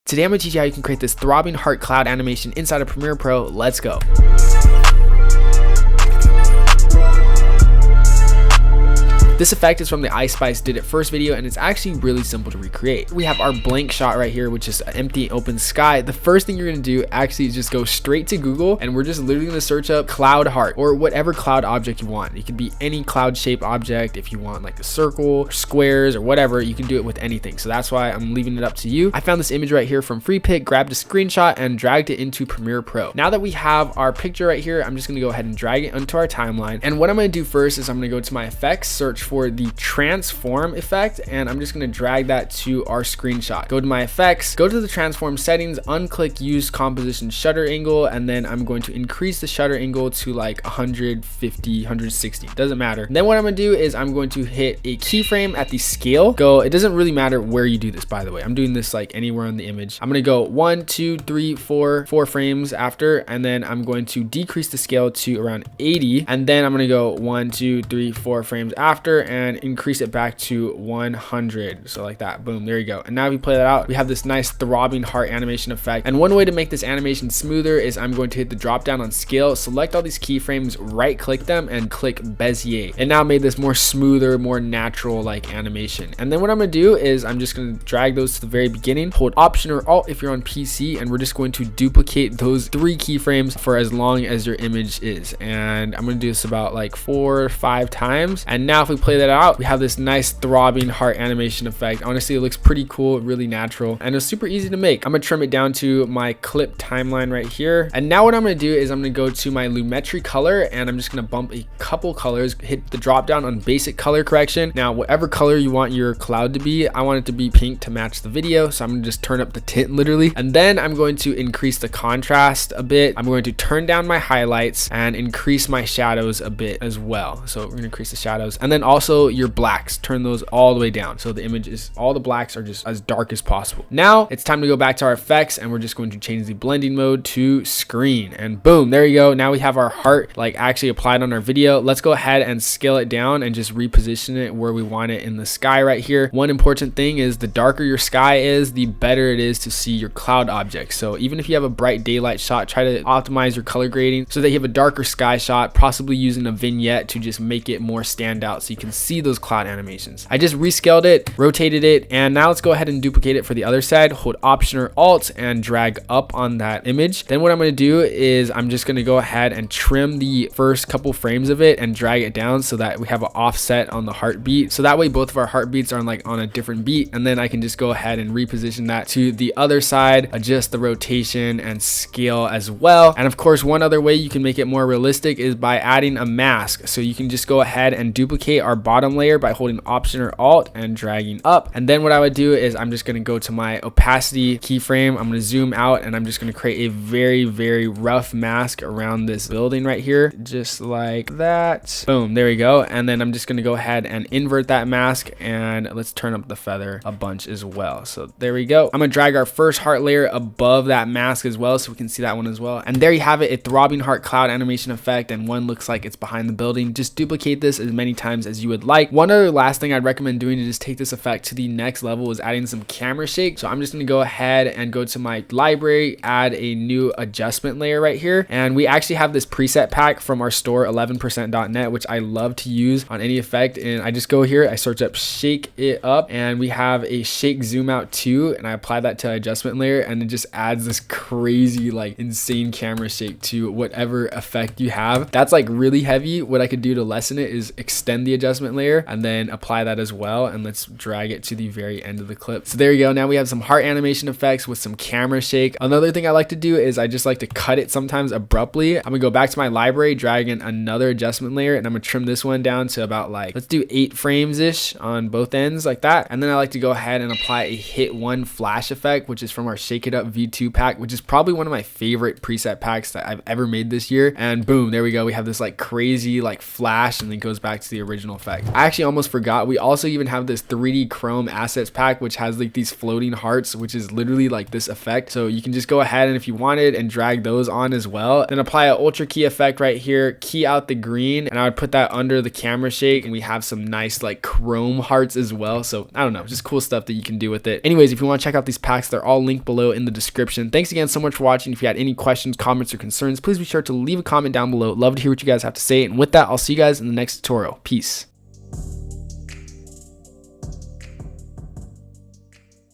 Today I'm going to teach you how you can create this throbbing heart cloud animation inside of Premiere Pro. Let's go. This effect is from the Ice Spice Did It First video, and it's actually really simple to recreate. We have our blank shot right here, which is an empty open sky. The first thing you're gonna do actually is just go straight to Google, and we're just literally gonna search up cloud heart or whatever cloud object you want. It could be any cloud shaped object. If you want like a circle, or squares, or whatever, you can do it with anything. So that's why I'm leaving it up to you. I found this image right here from FreePic, grabbed a screenshot and dragged it into Premiere Pro. Now that we have our picture right here, I'm just gonna go ahead and drag it onto our timeline. And what I'm gonna do first is I'm gonna go to my effects, search for the transform effect, and I'm just going to drag that to our screenshot. Go to my effects, go to the transform settings, unclick use composition shutter angle, and then I'm going to increase the shutter angle to like 150, 160, doesn't matter. And then what I'm going to do is I'm going to hit a keyframe at the scale. It doesn't really matter where you do this, by the way. I'm doing this like anywhere on the image. I'm going to go 1, 2, 3, 4 frames after, and then I'm going to decrease the scale to around 80, and then I'm going to go 1, 2, 3, 4 frames after and increase it back to 100. So like that, boom, there you go. And now if you play that out, we have this nice throbbing heart animation effect. And one way to make this animation smoother is I'm going to hit the drop down on scale, select all these keyframes, right click them and click Bezier. And now made this more smoother, more natural like animation. And then what I'm gonna do is I'm just gonna drag those to the very beginning, hold Option or Alt if you're on PC, and we're just going to duplicate those 3 keyframes for as long as your image is. And I'm gonna do this about like 4 or 5 times. And now if we play that out, we have this nice throbbing heart animation effect. Honestly, it looks pretty cool, really natural, and it's super easy to make. I'm gonna trim it down to my clip timeline right here. And now what I'm gonna do is I'm gonna go to my Lumetri color, and I'm just gonna bump a couple colors, hit the drop down on basic color correction. Now, whatever color you want your cloud to be, I want it to be pink to match the video. So I'm gonna just turn up the tint literally. And then I'm going to increase the contrast a bit. I'm going to turn down my highlights and increase my shadows a bit as well. So we're gonna increase the shadows, and then also your blacks, turn those all the way down so the image is, all the blacks are just as dark as possible. Now it's time to go back to our effects, and we're just going to change the blending mode to screen, and boom, there you go. Now we have our heart like actually applied on our video. Let's go ahead and scale it down and just reposition it where we want it in the sky right here. One important thing is the darker your sky is, the better it is to see your cloud objects. So even if you have a bright daylight shot, try to optimize your color grading so that you have a darker sky shot, possibly using a vignette to just make it more stand out so you can see those cloud animations. I just rescaled it, rotated it, and now let's go ahead and duplicate it for the other side. Hold Option or Alt and drag up on that image. Then what I'm going to do is I'm just going to go ahead and trim the first couple frames of it and drag it down so that we have an offset on the heartbeat. So that way both of our heartbeats are like on a different beat, and then I can just go ahead and reposition that to the other side, adjust the rotation and scale as well. And of course, one other way you can make it more realistic is by adding a mask. So you can just go ahead and duplicate our bottom layer by holding Option or Alt and dragging up. And then what I would do is I'm just going to go to my opacity keyframe. I'm going to zoom out, and I'm just going to create a very, very rough mask around this building right here, just like that. Boom, there we go. And then I'm just going to go ahead and invert that mask, and let's turn up the feather a bunch as well. So there we go. I'm going to drag our first heart layer above that mask as well so we can see that one as well. And there you have it, a throbbing heart cloud animation effect, and one looks like it's behind the building. Just duplicate this as many times as you would like. One other last thing I'd recommend doing to just take this effect to the next level is adding some camera shake. So I'm just going to go ahead and go to my library, add a new adjustment layer right here. And we actually have this preset pack from our store, 11%.net, which I love to use on any effect. And I just go here, I search up shake it up, and we have a shake zoom out 2, and I apply that to adjustment layer, and it just adds this crazy like insane camera shake to whatever effect you have. That's like really heavy. What I could do to lessen it is extend the adjustment layer and then apply that as well, and let's drag it to the very end of the clip. So there you go. Now we have some heart animation effects with some camera shake. Another thing I like to do is I just like to cut it sometimes abruptly. I'm gonna go back to my library, drag in another adjustment layer, and I'm gonna trim this one down to about like, let's do 8 frames ish on both ends like that. And then I like to go ahead and apply a hit 1 flash effect, which is from our Shake It Up V2 pack, which is probably one of my favorite preset packs that I've ever made this year. And boom, there we go. We have this like crazy like flash, and then goes back to the original effect. I actually almost forgot, we also even have this 3D chrome assets pack, which has like these floating hearts, which is literally like this effect. So you can just go ahead and if you wanted and drag those on as well, then apply an ultra key effect right here, key out the green, and I would put that under the camera shake, and we have some nice like chrome hearts as well. So I don't know, just cool stuff that you can do with it. Anyways, if you want to check out these packs, they're all linked below in the description. Thanks again so much for watching. If you had any questions, comments, or concerns, please be sure to leave a comment down below. Love to hear what you guys have to say. And with that, I'll see you guys in the next tutorial. Peace.